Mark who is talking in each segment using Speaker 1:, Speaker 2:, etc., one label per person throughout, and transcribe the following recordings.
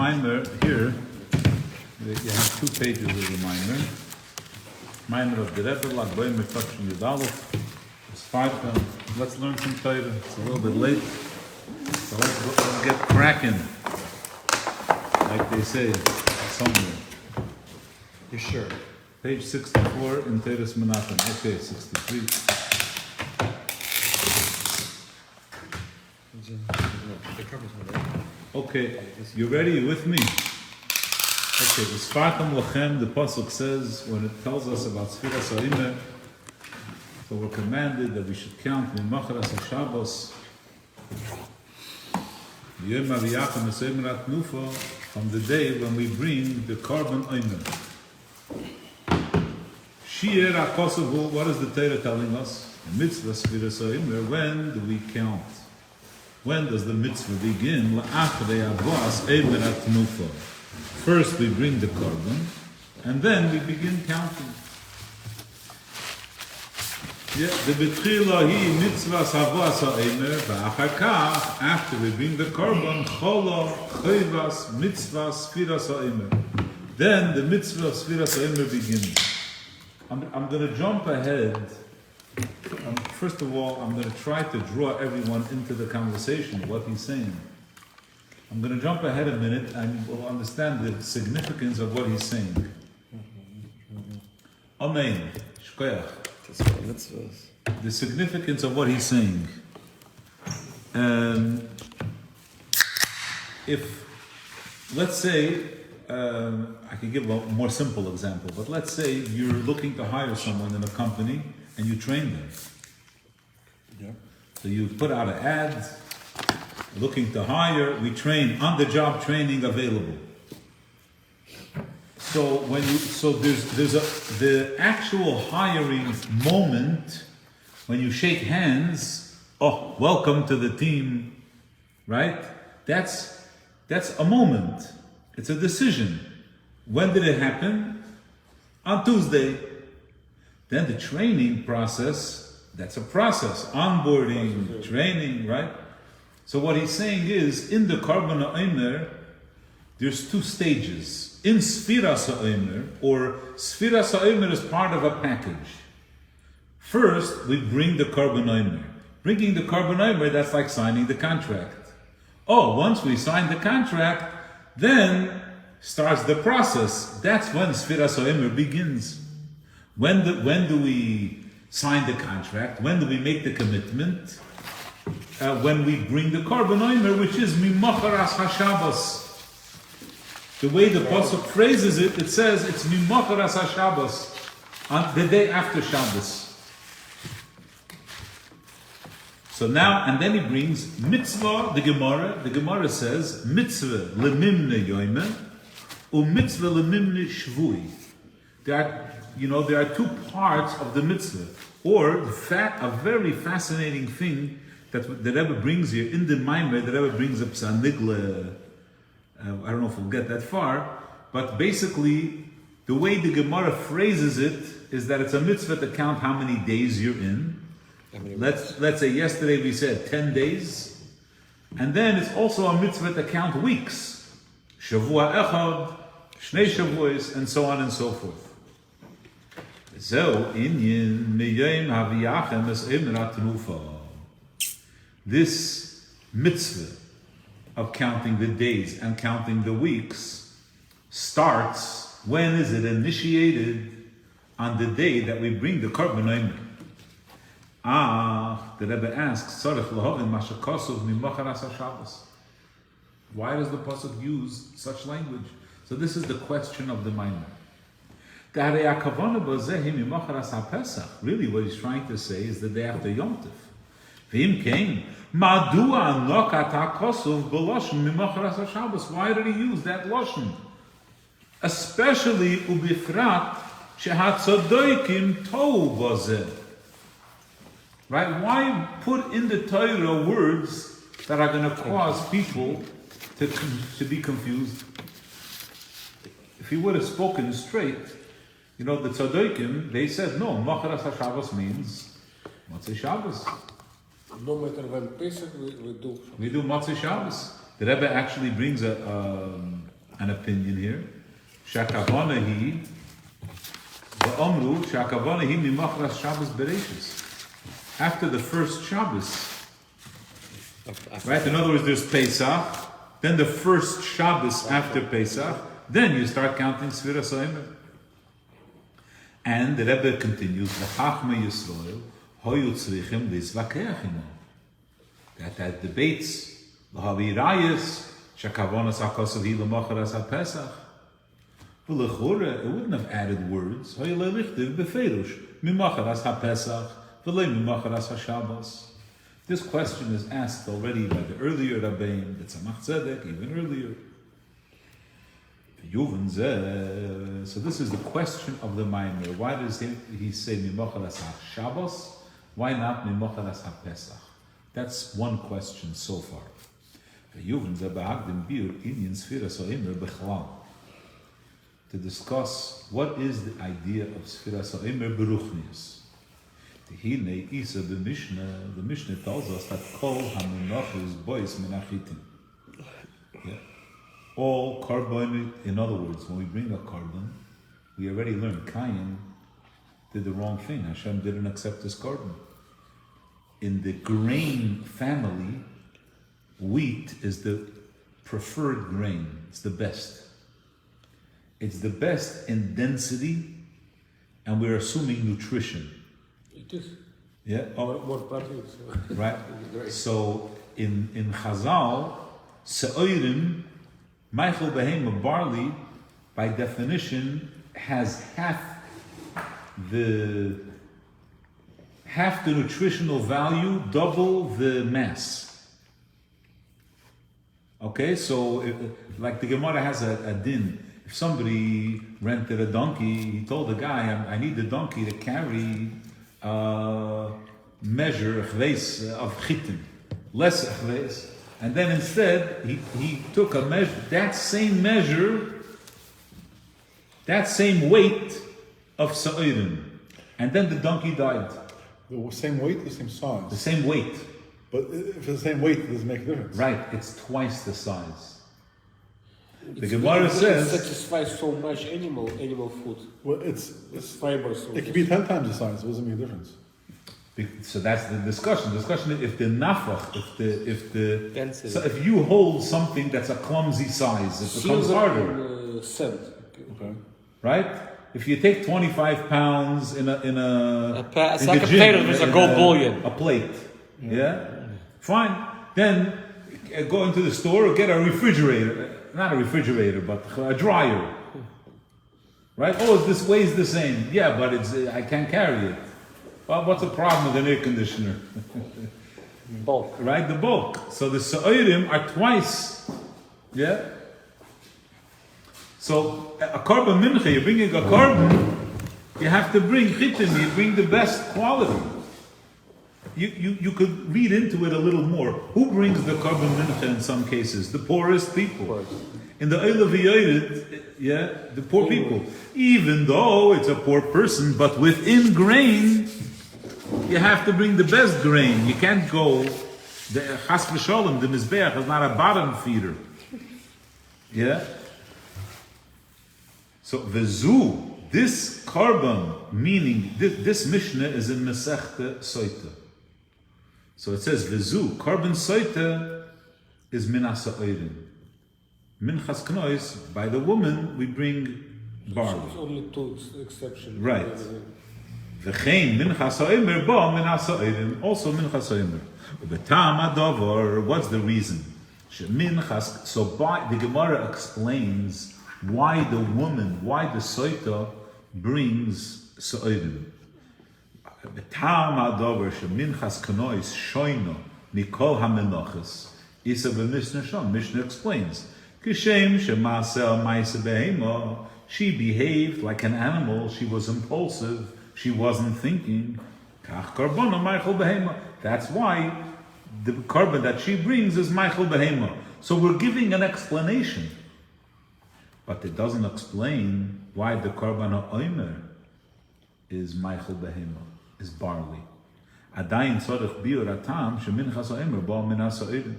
Speaker 1: mimer here. You have 2 pages of the mimer. Mimer of the Rebbe, like Boy Mefakshim Yudalef. Usefartem. Let's learn some Torah. It's a little bit late. So let's get cracking. Like they say somewhere.
Speaker 2: You sure?
Speaker 1: Page 64 in Teres Menachem. Okay, 63. Okay, you ready? You with me? Okay, Usefartem Lochem, the Pasuk says, when it tells us about Sfiras HaImer, so we're commanded that we should count Mimacharas HaShabbos, Yom HaViyachem Eseimerat Nufa, from the day when we bring the Korban Omer. Shi'er HaKosavu, what is the Torah telling us? The mitzvah Sfiras HaImer, when do we count? When does the mitzvah begin? First we bring the korban, and then we begin counting. The betchila hi mitzvah savas ha'emer, v'achar kach, after we bring the korban, chola chayvas mitzvah sfiras ha'emer. Then the mitzvah of sfiras ha'emer begins. I'm going to jump ahead. First of all, I'm going to try to draw everyone into the conversation, what he's saying. I'm going to jump ahead a minute and we'll understand the significance of what he's saying. Amen. Shkoyach. The significance of what he's saying. If, let's say, I can give a more simple example, but let's say you're looking to hire someone in a company and you train them. Yeah. So you put out an ad, looking to hire, we train, on-the-job training available. So there's the actual hiring moment when you shake hands, oh, welcome to the team, right? That's a moment. It's a decision. When did it happen? On Tuesday. Then the training process, that's a process. Onboarding, training, right? So what he's saying is, in the Korban HaOmer, there's 2 stages. In Sfiras HaOmer, or Sfiras HaOmer is part of a package. First, we bring the Korban HaOmer. Bringing the Korban HaOmer, that's like signing the contract. Oh, once we sign the contract, then starts the process. That's when Sfiras HaOmer begins. When do we sign the contract? When do we make the commitment? When we bring the Korban Omer, which is Mimacharas HaShabbos. The way the Pasuk phrases it, it says it's Mimacharas HaShabbos, on the day after Shabbos. So now, and then he brings mitzvah, the Gemara. The Gemara says, mitzvah lemimne yoime, mitzvah lemimne shvui. There are 2 parts of the mitzvah, or a very fascinating thing that the Rebbe brings here in the Maimer. The Rebbe brings up Sanigla. I don't know if we'll get that far, but basically, the way the Gemara phrases it is that it's a mitzvah to count how many days you're in. Let's say yesterday we said 10 days, and then it's also a mitzvah to count weeks, Shavua Echad, Shnei Shavuos, and so on and so forth. This mitzvah of counting the days and counting the weeks starts, when is it initiated? On the day that we bring the Korban Omer. The Rebbe asks, why does the Pasuk use such language? So this is the question of the Maimer. Really what he's trying to say is the day after Yom Tov. Why did he use that Loshen? Especially ubifrat shehatzodoikim tohu bozeh. Right? Why put in the Torah words that are going to cause people to be confused? If he would have spoken straight, the Tzaddikim, they said, no, Macharas HaShabbos means Motzei Shabbos.
Speaker 2: No matter when Pesach we do.
Speaker 1: We do Motzei Shabbos. The Rebbe actually brings a an opinion here. Shakavana hi, va'omru, shakavana hi mimachras Shabbos Bereshis. After the first Shabbos, right? In other words, there's Pesach, then the first Shabbos after Pesach, then you start counting Sfiras HaOmer. And the Rebbe continues, V'chachma Yisrael, hoyu tzrichim lizvakeach imo. That had debates, l'havi rayas, shakavonas hakosav hi l'mocharas ha-Pesach. V'lechura, it wouldn't have added words, hoyu le'lichtiv b'feirush, mimocharas ha-Pesach, v'le mimocharas ha-Shabbos. This question is asked already by the earlier Rabbeim, the Tzemach Tzedek, even earlier. So this is the question of the Maimer. Why does he say Mimochalas HaShabbos? Why not Mimochalas HaPesach? That's one question so far. To discuss what is the idea of Sfiras HaOmer Beruchnius. The Mishnah tells us that Kol HaMenoch is Bois Menachitim. Yeah. All carbon, in other words, when we bring a carbon, we already learned Cain did the wrong thing. Hashem didn't accept his carbon. In the grain family, wheat is the preferred grain. It's the best. It's the best in density, and we're assuming nutrition.
Speaker 2: It is.
Speaker 1: Yeah.
Speaker 2: More party.
Speaker 1: Right. So in Chazal, Se'oirim, Michael Behema barley, by definition, has half the nutritional value, double the mass. Okay, so like the Gemara has a din. If somebody rented a donkey, he told the guy, I need the donkey to carry measure of chitin, less chveis. And then instead, he took a measure, that same weight of sa'irim. And then the donkey died.
Speaker 3: The same weight, the same size.
Speaker 1: The same weight.
Speaker 3: But if it's the same weight, it doesn't make a difference.
Speaker 1: Right, it's twice the size. The Gemara says...
Speaker 2: It satisfies so much animal food.
Speaker 3: Well, it's
Speaker 2: fibers.
Speaker 3: it could be 10 times the size. It doesn't make a difference.
Speaker 1: So that's the discussion. The discussion is if the nafach,
Speaker 2: Density.
Speaker 1: so if you hold something that's a clumsy size, it becomes harder.
Speaker 2: Cent.
Speaker 3: Okay.
Speaker 1: Right? If you take 25 pounds in
Speaker 2: It's
Speaker 1: in
Speaker 2: like
Speaker 1: the
Speaker 2: a
Speaker 1: gym,
Speaker 2: potato with a
Speaker 1: in
Speaker 2: gold bullion.
Speaker 1: a plate, yeah, fine. Then go into the store or get a refrigerator, not a refrigerator, but a dryer. Right? Oh, this weighs the same. Yeah, but I can't carry it. Well, what's the problem with an air conditioner?
Speaker 2: Bulk.
Speaker 1: Right, the bulk. So the sa'irim are twice. Yeah. So a carbon mincha, you're bringing a carbon, you have to bring chitin, you bring the best quality. You could read into it a little more. Who brings the carbon mincha in some cases? The poorest people. In the Eile V'Yored, yeah, the poor people. Even though it's a poor person, but within grain, you have to bring the best grain. You can't go, the Chas V'Sholem, the Mizbeach is not a bottom feeder. Yeah? So, Vezu, this carbon, meaning, this Mishnah is in Masechta Soita. So it says, Vezu, carbon Soita is Minas Ha'orim. Minchas Knois, by the woman, we bring barley.
Speaker 2: It's only two exceptions.
Speaker 1: Right. V'chein minchas ha'omer ba minas ha'orim, also minchas ha'omer. V'tam ha'davar, what's the reason? Sheminchas, so the Gemara explains why the woman, why the soita brings sa'orim. V'tam ha'davar, sheminchas kanois shoino mikol ha'menachas. Isa v'mishnah shon, Mishnah explains. Kishem shemasel ma'isa behema, she behaved like an animal, she was impulsive, she wasn't thinking. That's why the carbon that she brings is Michael Behema. So we're giving an explanation. But it doesn't explain why the carbon ha'omer is Michael Behema, is barley. Adayin tzorech biur atam sheminchas ha'omer ba minas ha'omer.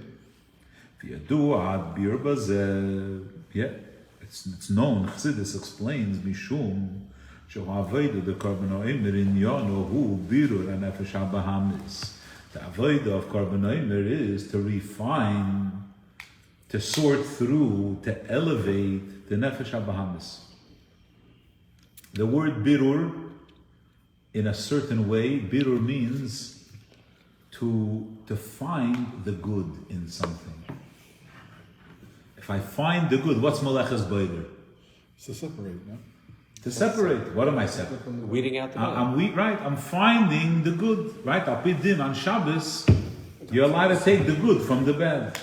Speaker 1: V'yadu ad biur bazeh. Yeah. It's known. Chassidus explains Mishum Shohaveda the Korban Omer in Yono Hu Birur and Nefesh HaBahamis. The Avodah of Korban Omer is to refine, to sort through, to elevate the Nefesh HaBahamis. The word Birur, in a certain way, Birur means to find the good in something. If I find the good, what's Malachas Beider?
Speaker 3: It's to separate, no?
Speaker 1: To separate. What am I separating?
Speaker 2: Weeding out the bad.
Speaker 1: I'm finding the good, right? Al Pi Din, on Shabbos, you're allowed to take the good from the bad.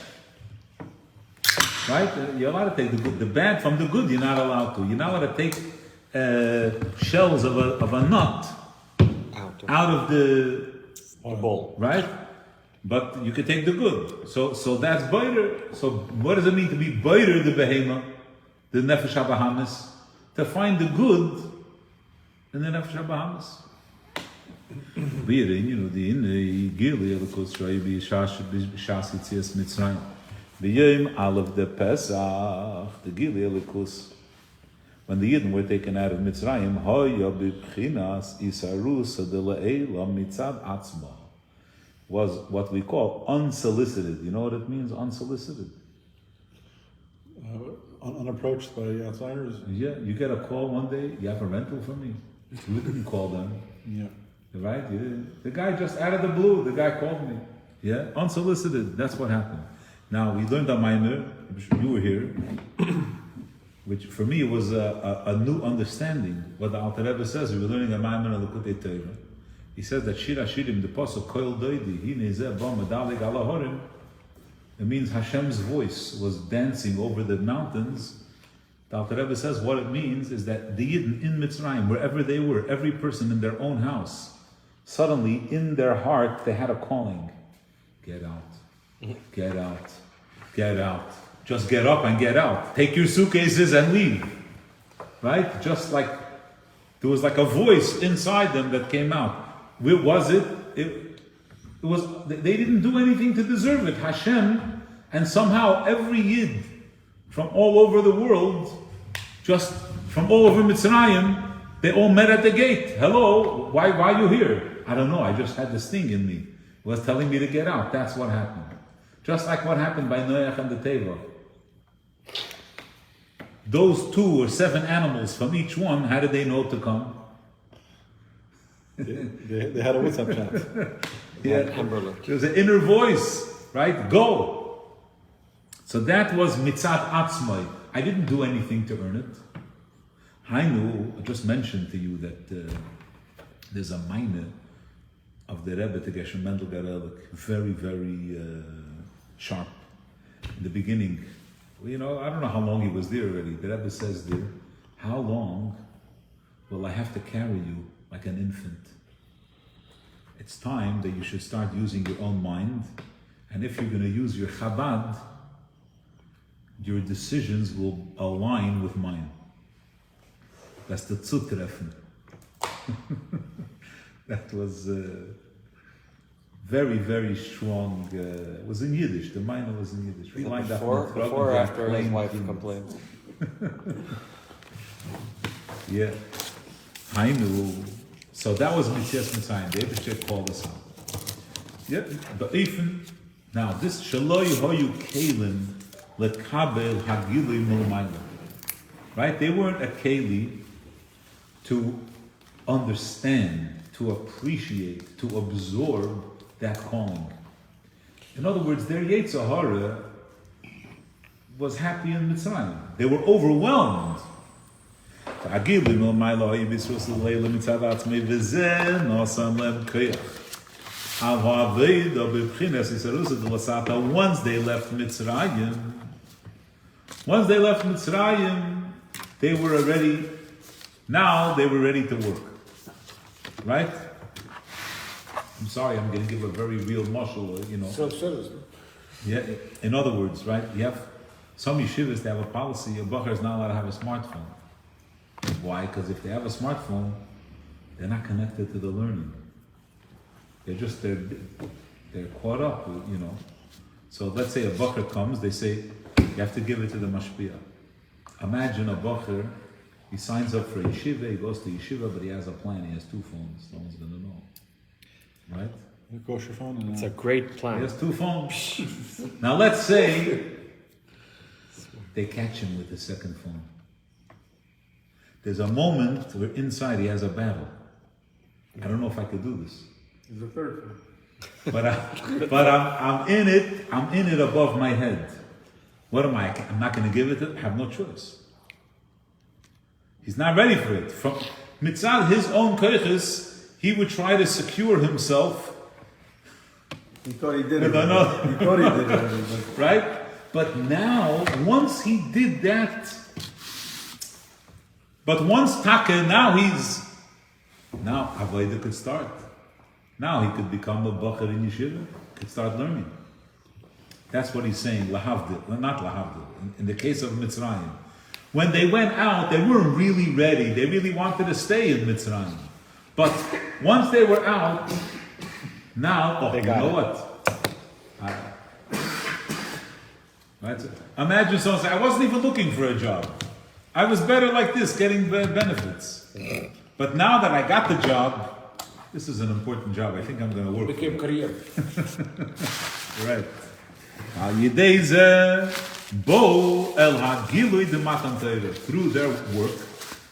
Speaker 1: Right? You're allowed to take the good. The bad from the good, you're not allowed to. You're not allowed to take shells of a nut out of the
Speaker 2: bowl.
Speaker 1: Right? But you can take the good. So that's Beider. So what does it mean to be Beider the Behema, the Nefesh HaBahamis? To find the good in the Nefesh HaBahamis. Birin, you know, the Gili Elikos Shai Shas Yitzias Mitzrayim. B'yom Aleph de Pesach, the Gili Elikos. When the Yidden were taken out of Mitzrayim, Hoya B'Bchinas Isarus Adelaela Mitzad Atzma, was what we call unsolicited. You know what it means, unsolicited?
Speaker 3: Unapproached by outsiders?
Speaker 1: Yeah, you get a call one day, you have a rental from me. You didn't call them.
Speaker 3: Yeah.
Speaker 1: Right? The guy just out of the blue, the guy called me. Yeah, unsolicited. That's what happened. Now, we learned on Maimer, you were here, which for me was a new understanding. What the Alter Rebbe says, we were learning on Maimer and L'Kutei Torah. He says that Shir HaShirim, the Pasuk, Koil Doidi, Hine Zeh Ba Medalig Ala Horim, it means Hashem's voice was dancing over the mountains. The Alter Rebbe says what it means is that the Yidden in Mitzrayim, wherever they were, every person in their own house, suddenly in their heart they had a calling. Get out, get out, get out. Just get up and get out. Take your suitcases and leave. Right? Just like there was like a voice inside them that came out. Where was it? It was, they didn't do anything to deserve it. Hashem, and somehow every Yid from all over the world, just from all over Mitzrayim, they all met at the gate. Hello, why are you here? I don't know, I just had this thing in me. It was telling me to get out. That's what happened. Just like what happened by Noach and the Teva. Those 2 or 7 animals from each one, how did they know to come?
Speaker 3: They had a WhatsApp chat.
Speaker 1: Yeah, there's an inner voice, right? Go. So that was mitzat atzmai. I didn't do anything to earn it. I just mentioned to you that there's a minor of the Rebbe to Geshem Mendel Garelik, very, very sharp. In the beginning, you know, I don't know how long he was there already. The Rebbe says there, how long will I have to carry you like an infant? It's time that you should start using your own mind, and if you're going to use your Chabad, your decisions will align with mine. That's the Zutreffen. That was very, very strong. It was in Yiddish. The minor was in Yiddish.
Speaker 2: Before or after his wife complained?
Speaker 1: Yeah. I knew. So that was Mitzias Mitzrayim. The Eibusher called us out. Yeah, but even now this Shaloi Hoyu Kalim Lekabel Hagili Mulmayla. Right? They weren't a Keli to understand, to appreciate, to absorb that calling. In other words, their Yetzer Hara was happy in Mitzrayim. They were overwhelmed. That once they left Mitzrayim, they were ready to work. Right? I'm sorry, I'm going to give a very real mashal, you know.
Speaker 2: Self-citizen.
Speaker 1: Yeah, in other words, right? You have some yeshivas, they have a policy, a bacher is not allowed to have a smartphone. Why? Because if they have a smartphone, they're not connected to the learning. They're caught up, you know. So let's say a bacher comes, they say, you have to give it to the mashpia. Imagine a bacher, he signs up for yeshiva, he goes to yeshiva, but he has a plan, he has 2 phones, no one's gonna know. Right?
Speaker 3: A kosher phone and
Speaker 2: It's a great
Speaker 1: He
Speaker 2: plan.
Speaker 1: has 2 phones. Now let's say they catch him with the second phone. There's a moment where inside he has a battle. I don't know if I could do this.
Speaker 4: It's the third one.
Speaker 1: But I'm in it above my head. What am I? I'm not going to give it to, I have no choice. He's not ready for it. From mitzad his own koiches, he would try to secure himself.
Speaker 4: He thought he did it.
Speaker 1: I don't know.
Speaker 4: He thought he did it.
Speaker 1: Right? But now, once he did that, Taka, now Avodah could start. Now he could become a bacher in yeshiva, could start learning. That's what he's saying, lahavdil, not lahavdil. In the case of Mitzrayim, when they went out, they weren't really ready. They really wanted to stay in Mitzrayim. But once they were out, now, you know what? Right? Imagine someone say, I wasn't even looking for a job. I was better like this, getting benefits. But now that I got the job, this is an important job. I think I'm going to work.
Speaker 4: Became career.
Speaker 1: Right. Al Yideize Bo El Hagilui de Matan Torah. Through their work,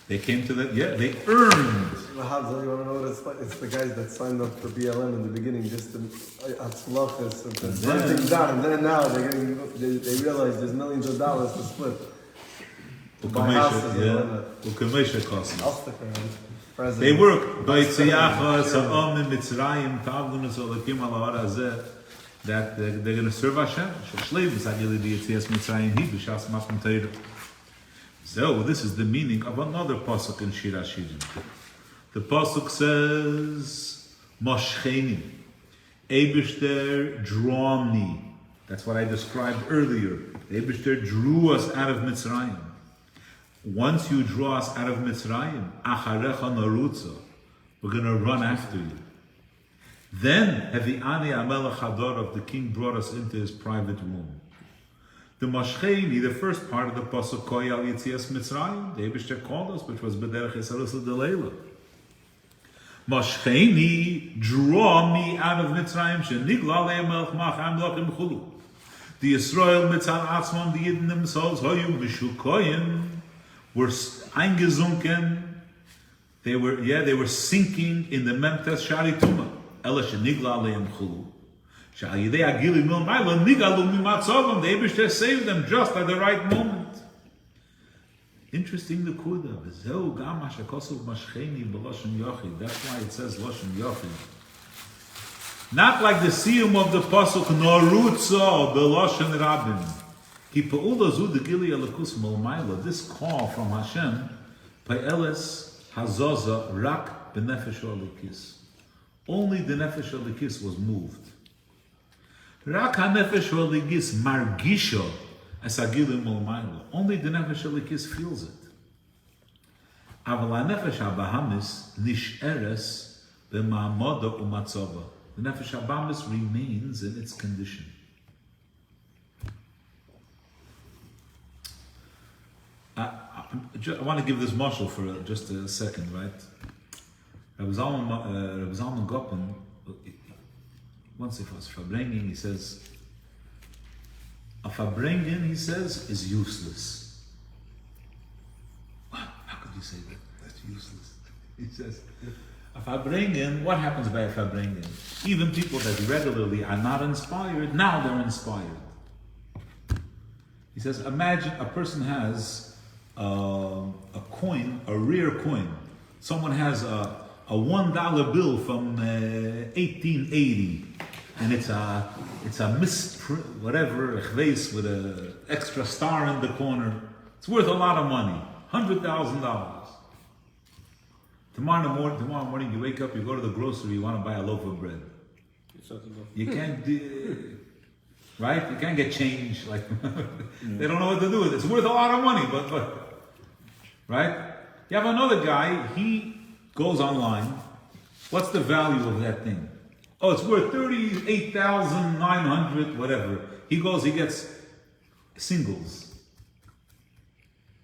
Speaker 1: they came to that. Yeah, they earned.
Speaker 4: Lahavdil, you want to know what it's like? It's the guys that signed up for BLM in the beginning, just to Atzlachas and to burn things down, and then now they realize there's millions of dollars to split. To buy houses and whatnot. I'll stick around. President.
Speaker 1: They work. That they're going to serve Hashem. So this is the meaning of another pasuk in Shir Hashirim. The pasuk says, "Moshcheni, Eibishter draw me." That's what I described earlier. Eibishter drew us out of Mitzrayim. Once you draw us out of Mitzrayim, acharecha narutza, we're going to run after you. Then, Hevi'ani Amelech Hadorov, the king brought us into his private room. The Mashcheni, the first part of the pasuk Koy Al Yitzias Mitzrayim, the Eibishter called us, which was B'derech Yisrael Delayla. Mashcheni, draw me out of Mitzrayim, Shenigla Le'amelech Macham Lochem Chulu. The Yisrael Mitzal Atzmon, the Yidden themselves, Hoyu Mishukoyim, were eingezunken. They were sinking in the Memtes Shari Tumah. Ela shenigla aleim chulu. Shal yidei agili mil ma'ila nigalu mimatzavim. The Eibishter saved them just at the right moment. Interesting the kuda. V'zeu gam hashakosov mashcheni b'loshen yochid. That's why it says loshen yochid. Not like the siyum of the pasuk norutzo b'loshen rabim. Ki pa'ula zu de gili alakus mil ma'ila. This call from Hashem pa'eles hazoza rak b'nefesh olikis. Only the Nefesh Alikis was moved. Rak HaNefesh Alikis margisho as agilim olmaylo. Only the Nefesh Alikis feels it. Aval HaNefesh HaBahamis nisheres b'ma'amoda u'matzova. The Nefesh HaBahamis remains in its condition. I want to give this mashal for just a second, right? Rabbi Zalman Gopen, once it was Fabrengen, he says, a Fabrengen, he says, is useless. Wow, how could you say that? That's useless. He says, a Fabrengen, what happens by a Fabrengen? Even people that regularly are not inspired, now they're inspired. He says, imagine a person has a coin, a rare coin. Someone has a $1 bill from 1880, and it's a misprint, whatever, chveis with an extra star in the corner. It's worth a lot of money, $100,000. Tomorrow morning, you wake up, you go to the grocery, you want to buy a loaf of bread. You can't do, right? You can't get change. Like they don't know what to do with it. It's worth a lot of money, but right? You have another guy. He goes online. What's the value of that thing? Oh, it's worth 38,900, whatever. He goes, he gets singles.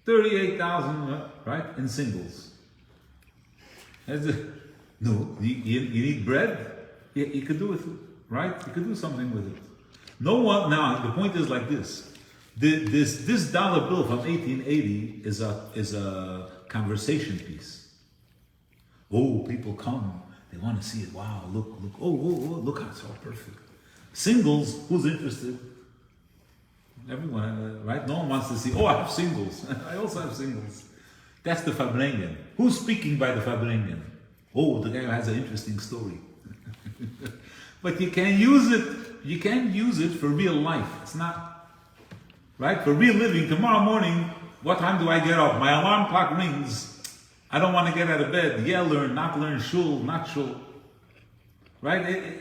Speaker 1: 38,000, right, in singles. No, you need bread? You could do it, right? You could do something with it. No one, now the point is like this. This dollar bill from 1880 is a conversation piece. Oh, people come, they want to see it. Wow, look, oh, look how it's all perfect. Singles, who's interested? Everyone, right? No one wants to see, oh, I have singles. I also have singles. That's the Fabrengen. Who's speaking by the Fabrengen? Oh, the guy who has an interesting story. But you can't use it for real life. It's not, right? For real living, tomorrow morning, what time do I get up? My alarm clock rings. I don't want to get out of bed. Yeah, learn, shul, not shul. Right?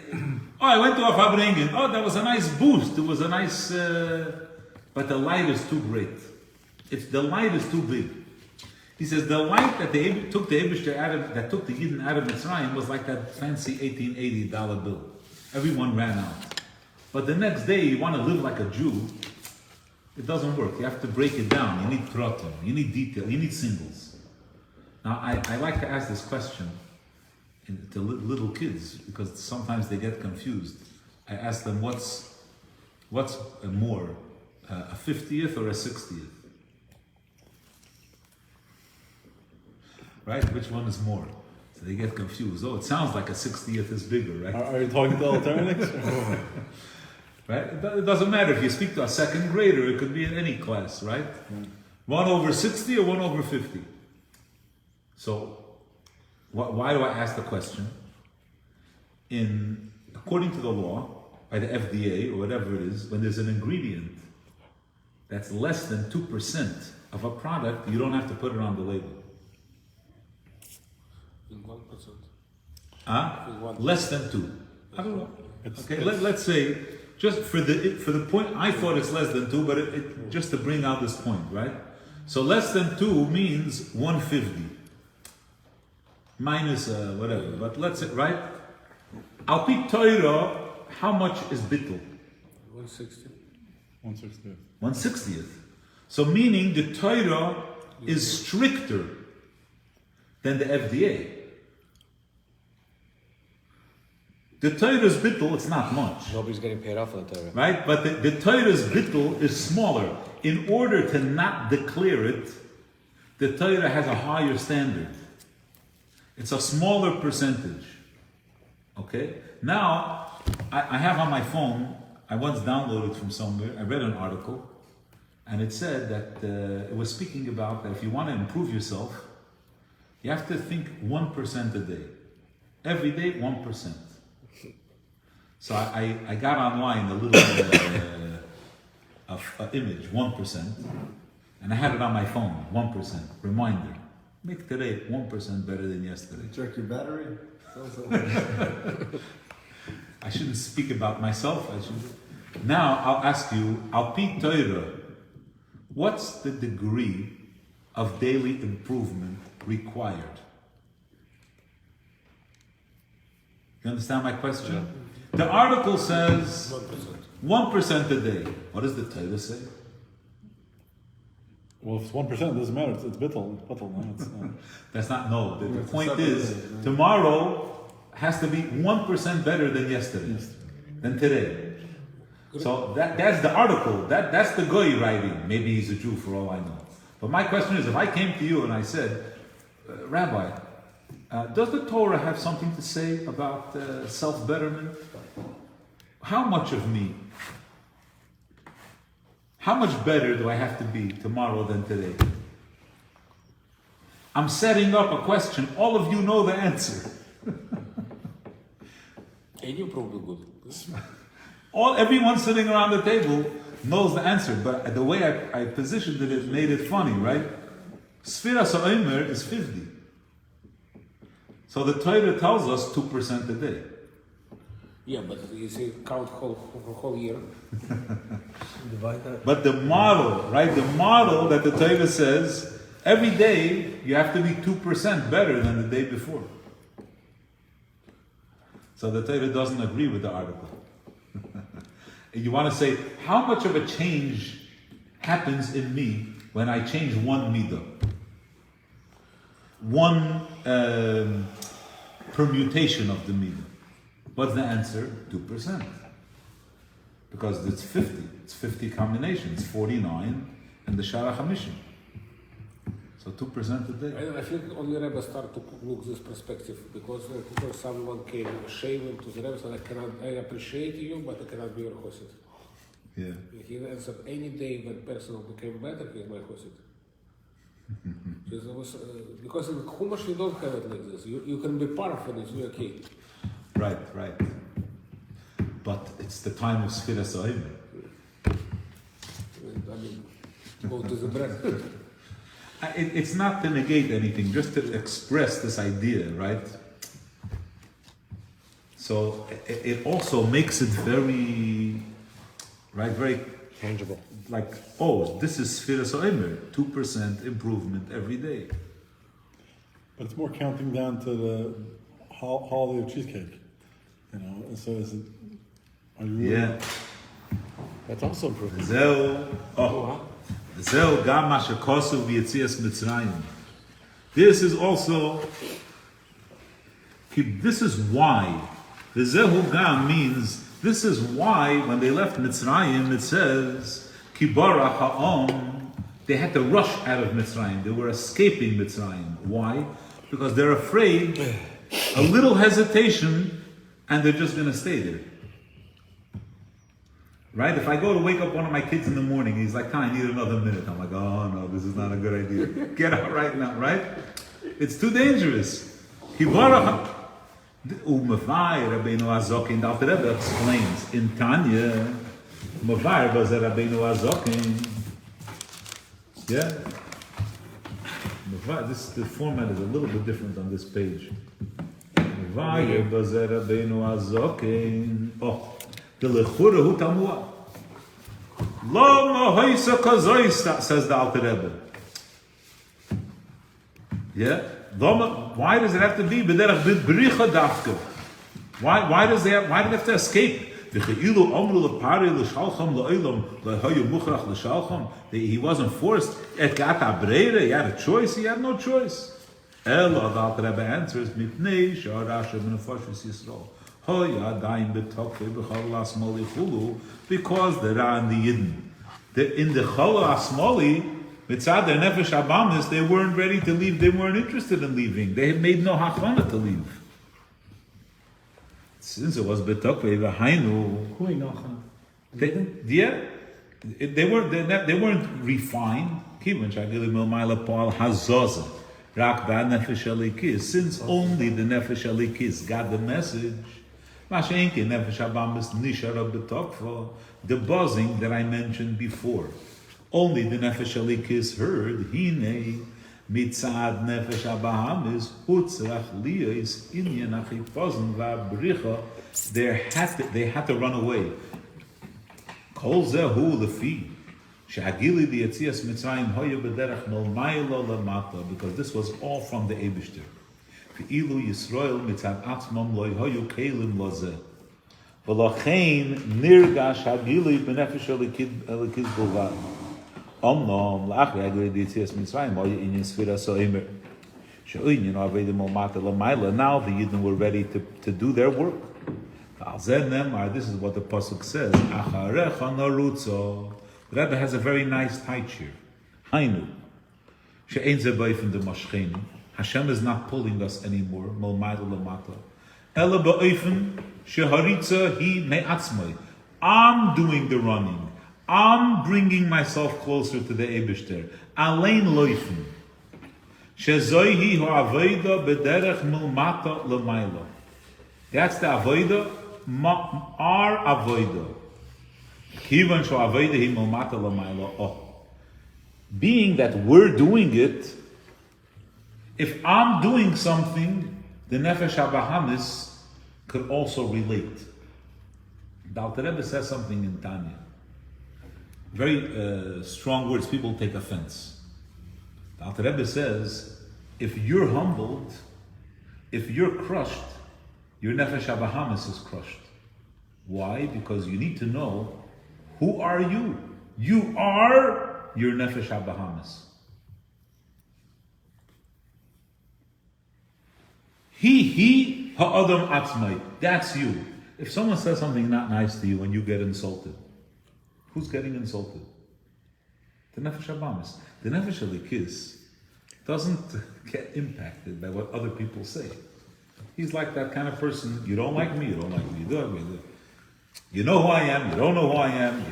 Speaker 1: Oh, I went to a Fabrengen. Oh, that was a nice boost. It was a nice, but the light is too great. The light is too big. He says the light that took the Eibishter that took the Yidden out of Mitzrayim was like that fancy 1880 dollar bill. Everyone ran out. But the next day, you want to live like a Jew, it doesn't work. You have to break it down. You need pratim, you need detail, you need singles. Now, I like to ask this question to little kids because sometimes they get confused. I ask them, what's more, a 50th or a 60th? Right? Which one is more? So they get confused. Oh, it sounds like a 60th is bigger, right?
Speaker 3: Are you talking to alternates?
Speaker 1: Right? It doesn't matter if you speak to a second grader, it could be in any class, right? 1 over 60 or 1 over 50? So, why do I ask the question? According to the law, by the FDA or whatever it is, when there's an ingredient that's less than 2% of a product, you don't have to put it on the label.
Speaker 2: In 1%.
Speaker 1: Less than 2. I don't know. Okay, let's say, just for the point, I thought it's less than 2, but it just to bring out this point, right? So less than 2 means 150. Minus whatever, but let's say, right? Al pi Torah, how much is bittul?
Speaker 2: 160.
Speaker 3: 160th.
Speaker 1: 1/60th. So meaning the Torah is stricter than the FDA. The Torah's bittul, it's not much.
Speaker 2: Nobody's getting paid off on the Torah.
Speaker 1: Right? But the Torah's bittul is smaller. In order to not declare it, the Torah has a higher standard. It's a smaller percentage. Okay? Now, I have on my phone, I once downloaded from somewhere, I read an article, and it said that it was speaking about that if you want to improve yourself, you have to think 1% a day. Every day, 1%. So I got online a little image, 1%, and I had it on my phone, 1%, reminder. Make today 1% better than yesterday.
Speaker 4: Check your battery.
Speaker 1: I shouldn't speak about myself. Now I'll ask you, Al pi Torah, what's the degree of daily improvement required? You understand my question?
Speaker 2: Yeah.
Speaker 1: The article says
Speaker 2: 1%.
Speaker 1: 1% a day. What does the Torah say?
Speaker 3: Well, if it's 1%, it doesn't matter. It's bittul. No, it's
Speaker 1: That's not, no. The
Speaker 4: It's
Speaker 1: point
Speaker 4: a
Speaker 1: is,
Speaker 4: separate day.
Speaker 1: tomorrow has to be 1% better than yesterday, than today. So that's the article. That's the guy writing. Maybe he's a Jew for all I know. But my question is, if I came to you and I said, Rabbi, does the Torah have something to say about self-betterment? How much of me? How much better do I have to be tomorrow than today? I'm setting up a question. All of you know the answer.
Speaker 2: And you're probably good.
Speaker 1: Everyone sitting around the table knows the answer, but the way I positioned it made it funny, right? Sfira Sa'omer is 50. So the Torah tells us 2% a day.
Speaker 2: Yeah, but you say count whole year.
Speaker 4: Divide that.
Speaker 1: But the model, right? The model that the Torah says, every day you have to be 2% better than the day before. So the Torah doesn't agree with the article. You want to say, how much of a change happens in me when I change one midah, one permutation of the midah. What's the answer? 2%. Because it's 50. It's 50 combinations, 49, and the Shara Hamishim. So 2% a day.
Speaker 2: I think only Rebbe start to look this perspective because someone came shaming to the Rebbe and I appreciate you, but I cannot be your chosid.
Speaker 1: Yeah.
Speaker 2: He ends up any day when person became better, he's my chosid. Because in Chumash you don't have it like this. You can be part of it, you're okay.
Speaker 1: Right. But it's the time of Sfiras Oimer.
Speaker 2: I mean, go to the bread.
Speaker 1: It's not to negate anything, just to express this idea, right? So it also makes it very
Speaker 5: tangible.
Speaker 1: like, oh, this is Sfiras Oimer, 2% improvement every day.
Speaker 3: But it's more counting down to the holiday of cheesecake. You know, so is it? Are you really?
Speaker 1: Yeah.
Speaker 5: That's also improvement.
Speaker 1: Zeu gam ma shekosu v'yetzias Mitzrayim. This is also, this is why. The Zehu gam means, this is why when they left Mitzrayim, it says, Kibara ha'om, they had to rush out of Mitzrayim. They were escaping Mitzrayim. Why? Because they're afraid, a little hesitation, and they're just going to stay there. Right? If I go to wake up one of my kids in the morning, he's like, I need another minute. I'm like, oh no, this is not a good idea. Get out right now, right? It's too dangerous. Rabbeinu Azokin, the Alter Rebbe explains, in Tanya, Mavai Rabbeinu Azokin. Yeah? The format is a little bit different on this page. Mavai Rabbeinu Azokin. Oh. The lechura hu tamua. Lo mahoisa kazoista, says the Alter Rebbe. Yeah? Why does it have to be b'derech b'bricha dafka? Why do they have to escape? V'cheilu omru lepari l'shalcham l'olam l'hoyu muchrach l'shalcham. He wasn't forced. Et gata breire. He had a choice. He had no choice. Elo, the Alter Rebbe answers, mipnei sha'arasha b'nefashis Yisrael. Because there are in the Yidden. In the Chol Asmoli, mitzad their Nefesh Abamis, they weren't ready to leave, they weren't interested in leaving. They had made no hachana to leave. Since it was Betokve, V'hainu.
Speaker 6: Who Lochem?
Speaker 1: They weren't refined. Since only the Nefesh Alikis got the message, the buzzing that I mentioned before. Only the Nefesh Alikis heard, Hine mitzad Nefesh Abahamis, Hutzrach Liyos, Inyan Achipazon V'abricha, they had to run away. Kol Zehu Lefi, She'agili the Yetzias Mitzrayim Hoya B'derech Melmaylo Lamata, because this was all from the Eibishter. Ve'ilu Yisrael mitzad atzmam lo hoyu kelim lozeh. V'lochein nirgash hagili b'nefesh elikiz b'lvad. Omnom la'achri agli d'yetzias Mitzrayim hoya inyan sfiras ha'omer. She'inyan avedim olmata l'mayla. Now the Yidden were ready to do their work. This is what the pasuk says. Acharecha narutzo. The Rebbe has a very nice tight here. Hainu. She'ein ze b'ofen de mashchenu. Hashem is not pulling us anymore. Ela ba'ofen sheharitza hi me'atzmai. I'm doing the running. I'm bringing myself closer to the Eibishter. Alein loifen. Shezoihi ha'avoida b'derech milmata l'mayla. That's the avoida. Our avoida. Kivan she'avoida hi milmata l'mayla. Oh. Being that we're doing it, if I'm doing something, the Nefesh HaBahamis could also relate. The Alter Rebbe says something in Tanya. Very strong words, people take offense. The Alter Rebbe says, if you're humbled, if you're crushed, your Nefesh HaBahamis is crushed. Why? Because you need to know, who are you? You are your nefesh habahamis. He ha'adam atzmai. That's you. If someone says something not nice to you and you get insulted, who's getting insulted? The nefesh habahamis. The nefesh halikis doesn't get impacted by what other people say. He's like that kind of person. You don't like me, you don't like me, you don't like me. You know who I am, you don't know who I am.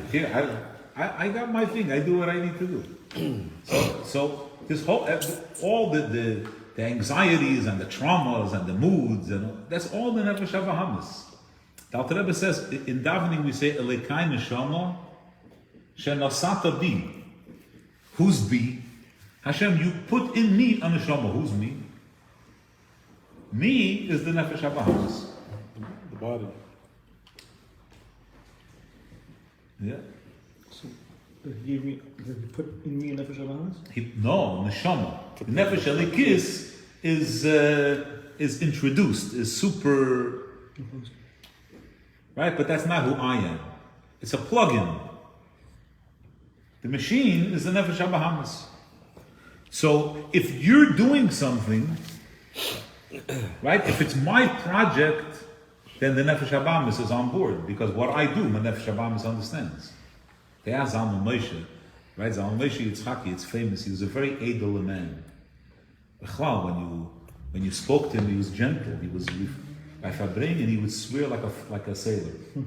Speaker 1: I got my thing, I do what I need to do. So this whole, all the anxieties and the traumas and the moods, and that's all the nefesh habahamis. The Alter Rebbe says, in davening we say, Elekai neshama shenosata bi. Who's bi? Hashem, you put in me a neshama. Who's me? Me is the nefesh habahamis.
Speaker 3: The body.
Speaker 1: Yeah.
Speaker 6: So, he gave me, he put in me a nefesh habahamis?
Speaker 1: No, neshama. The nefesh halikis is introduced, is super, right? But that's not who I am. It's a plug-in. The machine is the nefesh habahamis. So if you're doing something, right? If it's my project, then the nefesh habahamis is on board, because what I do, my nefesh habahamis understands. They asked Zalman Moshe, right? Zalman Moshe Yitzchaki, it's famous. He was a very edel man. When you spoke to him, he was gentle. He was by Fabring, and he would swear like a sailor. It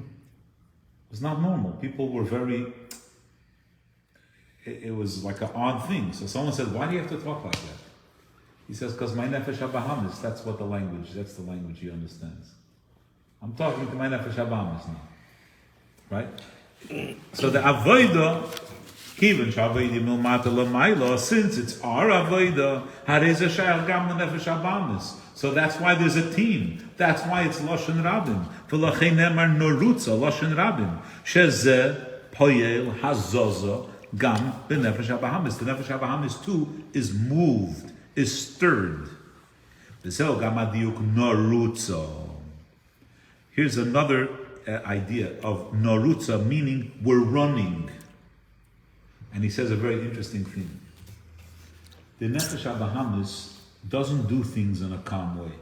Speaker 1: was not normal. People were very. It was like an odd thing. So someone said, "Why do you have to talk like that?" He says, "Because my nefesh habahamis. That's the language he understands. I'm talking to my nefesh habahamis now, right?" So the avodah, even shavedi milmata lamaila, since it's our avodah, hareza shayach gam nefesh habahamis. So that's why there's a team. That's why it's Loshen Rabim. V'lachem nemar norutza Loshen Rabim. Shezeh poyel hazoza gam b'nefesh habahamis. The nefesh habahamis too is moved, is stirred. V'zeh gam adiuk norutza. Here's another idea of norutza, meaning we're running. And he says a very interesting thing. The nefesh habahamis doesn't do things in a calm way.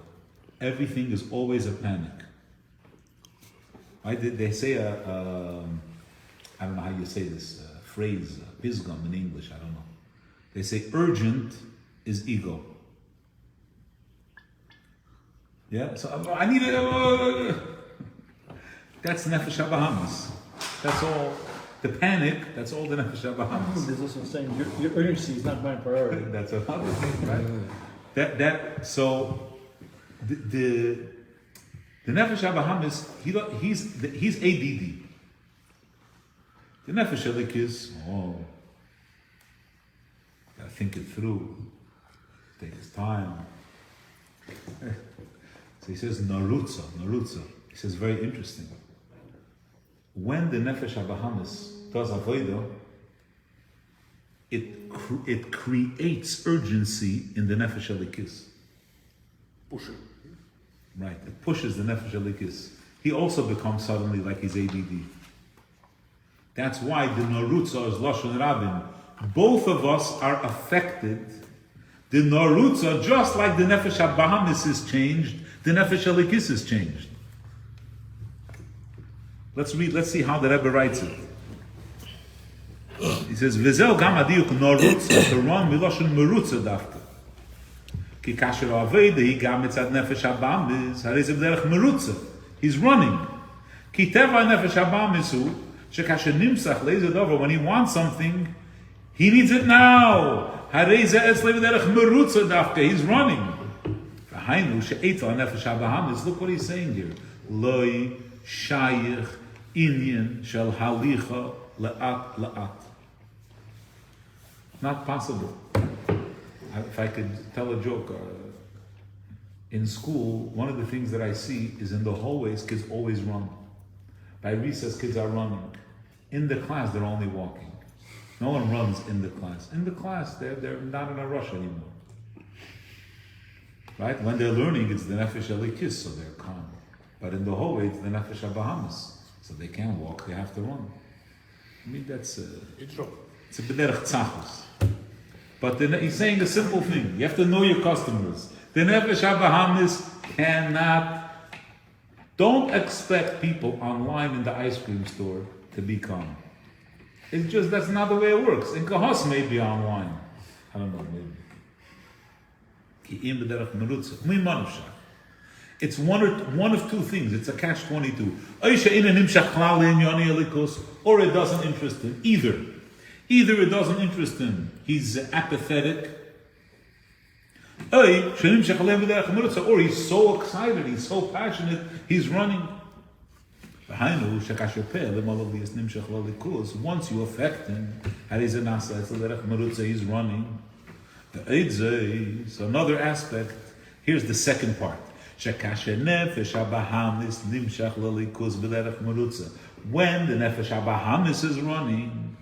Speaker 1: Everything is always a panic. Right? They say I don't know how you say this phrase, pisgam in English, I don't know. They say urgent is ego. Yeah? So I need it. That's nefesh habahamis. That's all. The panic, that's all the nefesh habahamis.
Speaker 6: There's also saying your urgency is not my priority.
Speaker 1: That's another thing, right? So the nefesh habahamis, he's ADD. The nefesh halikis, gotta think it through, take his time. So he says narutza. He says very interesting. When the nefesh habahamis does avodah, it creates urgency in the nefesh halikis.
Speaker 2: Pushing.
Speaker 1: Right, it pushes the nefesh halikis. He also becomes suddenly like he's ADD. That's why the norutza is Lashon Rabin. Both of us are affected. The norutza, just like the nefesh habahamis is changed, the nefesh halikis is changed. Let's see how the Rebbe writes it. He says, "V'zel gam adiyuk norutza to run miloshen merutza dafka. Ki kasher aveda he gam etzad nefesh habahamis harizim derech merutza. He's running. Ki teva nefesh habahamis hu shekasher nimsach leizer dover. When he wants something, he needs it now. Harizim etzlev derech merutza dafka. He's running. V'hainu she'etzal nefesh habahamis. Look what he's saying here. Loi shayich inyan shel halicha la'at. Not possible. If I could tell a joke, in school, one of the things that I see is in the hallways, kids always run. By recess, kids are running. In the class, they're only walking. No one runs in the class. In the class, they're not in a rush anymore. Right? When they're learning, it's the nefesh halikis, so they're calm. But in the hallway, it's the nefesh habahamis, so they can't walk, they have to run. I mean, that's...
Speaker 2: It's wrong.
Speaker 1: It's a b'derech tzachus. But he's saying a simple thing. You have to know your customers. The nefesh habahamis cannot. Don't expect people online in the ice cream store to be calm. It's just, that's not the way it works. In Kahos maybe online. I don't know, maybe. It's one of two things. It's a catch-22. Or it doesn't interest him. Either it doesn't interest him. He's apathetic. Or he's so excited, he's so passionate, he's running. Once you affect him, he's running. So another aspect, here's the second part. When the nefesh habahamis is running,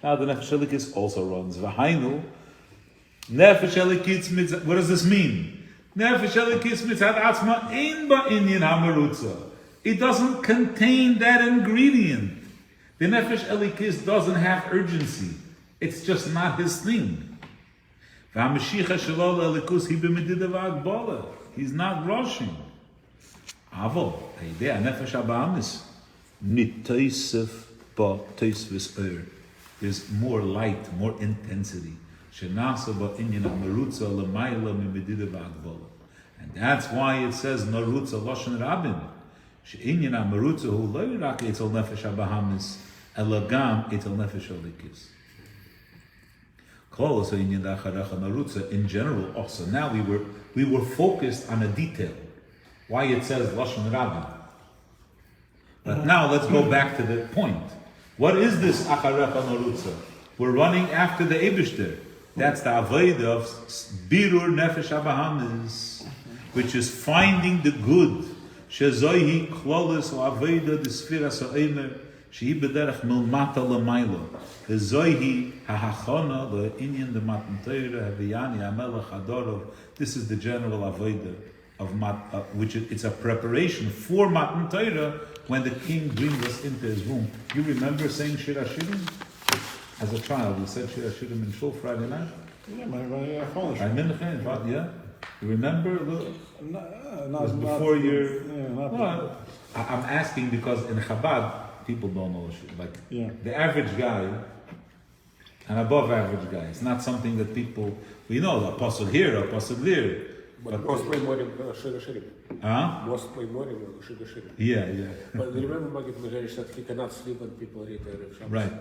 Speaker 1: now the nefesh halikis also runs. What does this mean? It doesn't contain that ingredient. The nefesh elikis doesn't have urgency. It's just not his thing. He's not rushing. There's more light, more intensity. And that's why it says Narutza Loshen Rabin. She'inyan HaMarutza hu lo yirak etzel nefesh habahamis elagam etzel nefesh halikis. Kol so inyan dacharecha Narutza in general also. Now we were focused on a detail. Why it says Loshen Rabin. But now let's go back to the point. What is this acharecha Narutza? We're running after the Eibishter. That's the avodah of birur nefesh habahamis, which is finding the good. Shezohi klolis o avodah d'sfira sa'emer shehi b'derech milmata l'maylo. Shezohi ha'achona le'inyan de matan Torah haviyani hamelech hadorov. This is the general avodah of which it's a preparation for matan Torah when the king brings us into his room. You remember saying Shir HaShirim? As a child, you said Shir HaShirim in Shul Friday night?
Speaker 3: Yeah, my phone.
Speaker 1: Yeah? You remember? Before your... Well, I'm asking because in Chabad, people don't know Shir. Like, the average guy, and above average guy, it's not something that people... We know, the apostle here, the apostle there.
Speaker 2: But most my morning Shir HaShirim.
Speaker 1: Huh?
Speaker 2: Most my morning Shir HaShirim.
Speaker 1: Yeah.
Speaker 2: But remember Magid Mejerish that he cannot sleep when people read Erev Shabbos.
Speaker 1: Right.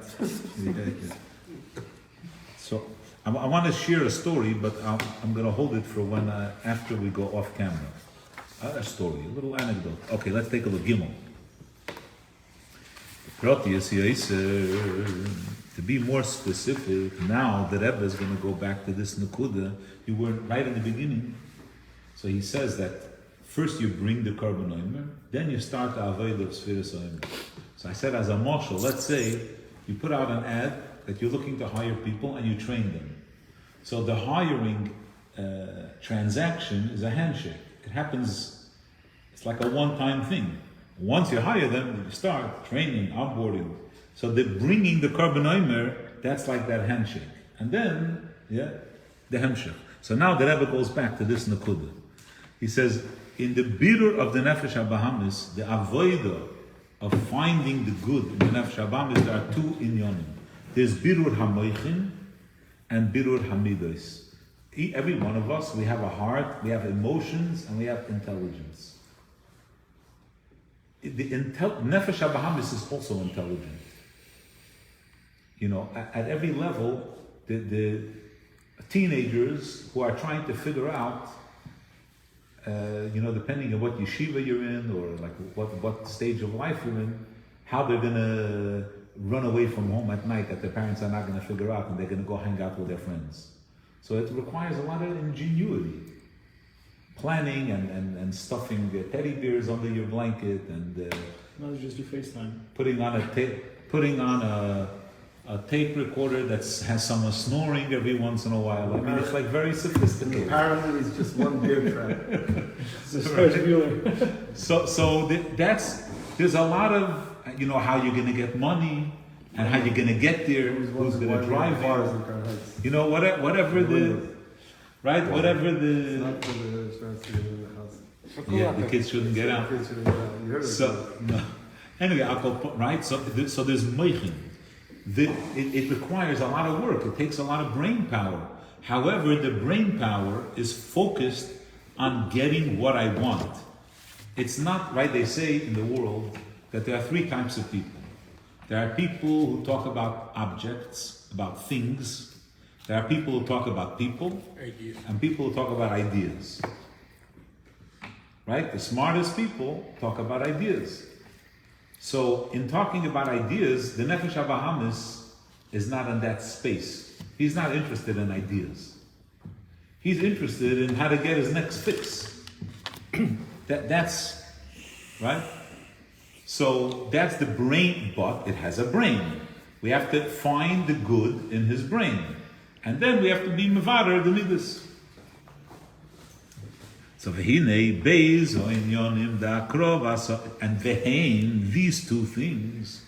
Speaker 1: So I want to share a story, but I'm going to hold it for when after we go off camera. A story, a little anecdote. Okay, let's take a look. Gimel. To be more specific, now the Rebbe is going to go back to this Nakuda. You were right in the beginning. So he says that first you bring the Korban Omer, then you start the Avodah of Sfiras Omer. So I said as a marshal, let's say you put out an ad that you're looking to hire people and you train them. So the hiring transaction is a handshake. It happens, it's like a one-time thing. Once you hire them, you start training, onboarding. So the bringing the Korban Omer, that's like that handshake. And then, the hemshech. So now the Rebbe goes back to this Nakuda. He says, in the birur of the Nefesh HaBahamis, the avodah of finding the good in the Nefesh HaBahamis, there are two inyonim. There's birur hamoichin and birur hamidos. Every one of us, we have a heart, we have emotions, and we have intelligence. Nefesh HaBahamis is also intelligent. You know, at every level, the teenagers who are trying to figure out, depending on what yeshiva you're in or like what stage of life you're in, how they're gonna run away from home at night that their parents are not gonna figure out and they're gonna go hang out with their friends. So it requires a lot of ingenuity, planning and stuffing teddy bears under your blanket and
Speaker 6: Not just do FaceTime.
Speaker 1: putting on a tape recorder that has someone snoring every once in a while. I mean, it's like very sophisticated.
Speaker 4: Apparently, it's just one beer trap.
Speaker 6: There's a lot of
Speaker 1: you know how you're going to get money and how you're going to get there, who's going to drive
Speaker 4: cars
Speaker 1: you.
Speaker 4: in Crown Heights.
Speaker 1: You know, whatever the, right? Whatever
Speaker 4: It's
Speaker 1: the,
Speaker 4: not for the insurance to get in the house.
Speaker 1: yeah, the kids shouldn't get out.
Speaker 4: Kids shouldn't get out. You heard it.
Speaker 1: So, no. Anyway, right? So there's moichin. It requires a lot of work. It takes a lot of brain power. However, the brain power is focused on getting what I want. It's not, right? They say in the world that there are three types of people. There are people who talk about objects, about things. There are people who talk about people,
Speaker 2: Ideas.
Speaker 1: and people who talk about ideas. Right? The smartest people talk about ideas. So, in talking about ideas, the Nefesh HaBahamis is not in that space. He's not interested in ideas. He's interested in how to get his next fix. That's right. So that's the brain, but it has a brain. We have to find the good in his brain, and then we have to be mevader the midas. So v'hinei beis o inyonim da'akrovas, and vehein, these two things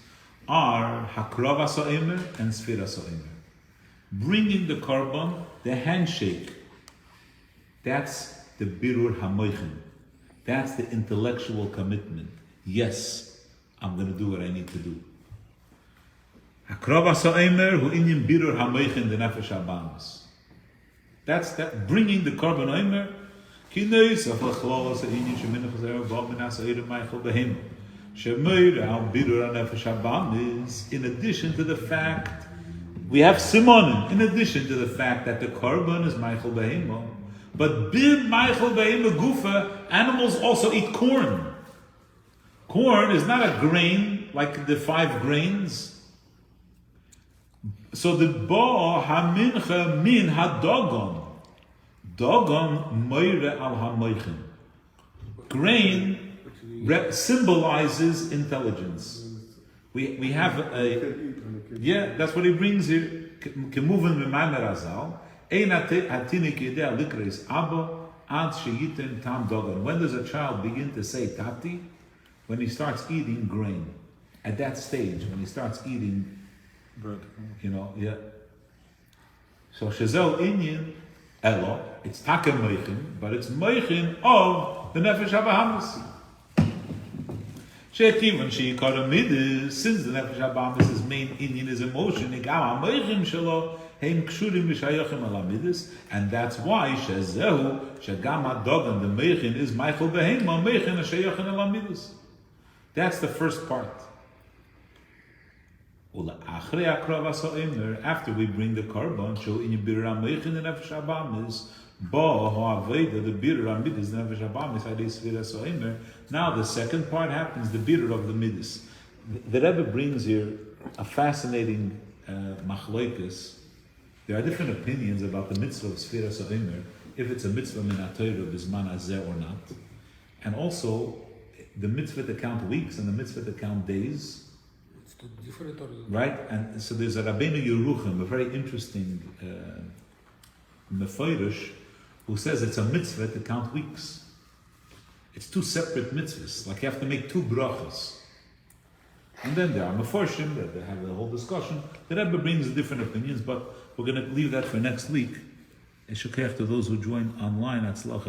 Speaker 1: are hakrovas ha'emer and sfiras ha'emer. Bringing the korban, the handshake. That's the birur hamoichin. That's the intellectual commitment. Yes, I'm going to do what I need to do. Hakrovas ha'emer hu inyan birur hamoichin the nefesh habamis. That's that bringing the korban ha'emer. In addition to the fact, we have simonim, in addition to the fact that the korban is Michael Behemo, but bid Michael Behemo gufa, animals also eat corn. Corn is not a grain like the 5 grains. So the ba hamincha min hadogon. Dogon moire al hamoichin. Grain symbolizes intelligence. We have a, yeah, that's what he brings here. Kemuven b'maimer azal. Ein hatinik yedei likreis abba ad sheyitin tam dogon. When does a child begin to say tati? When he starts eating grain. At that stage, when he starts eating
Speaker 3: Bread.
Speaker 1: you know, yeah. So shazel inyan elo, it's taka moichin, but it's moichin of the nefesh habahamis. She'ekivan she'ikara midis, since the nefesh habahamis' main inyan is emotion, igam hamoichin shelo heim kshurim v'shayachim ala midis, and that's why shezehu shegam hadogan, the moichin is Michael behema moichin ha'shayachim ala midis. That's the first part. After we bring the korban, show in bir ramechin the nefesh habamis, ba ha'aveda the bir ramidis the nefesh habamis hadis viras oimer. Now the second part happens, the bir of the midis. The Rebbe brings here a fascinating machloikus. There are different opinions about the mitzvah of sfiras oimer, if it's a mitzvah min ha'torah bisman hazeh or not, and also the mitzvah to count weeks and the mitzvah to count days.
Speaker 2: Different or
Speaker 1: Right, and so there's a Rabbeinu Yeruchim, a very interesting mefoirish, who says it's a mitzvah to count weeks. It's 2 separate mitzvahs, like you have to make 2 brachas. And then there are meforshim that they have a whole discussion. The Rebbe brings different opinions, but we're going to leave that for next week. Eshukech to those who join online at Lochem.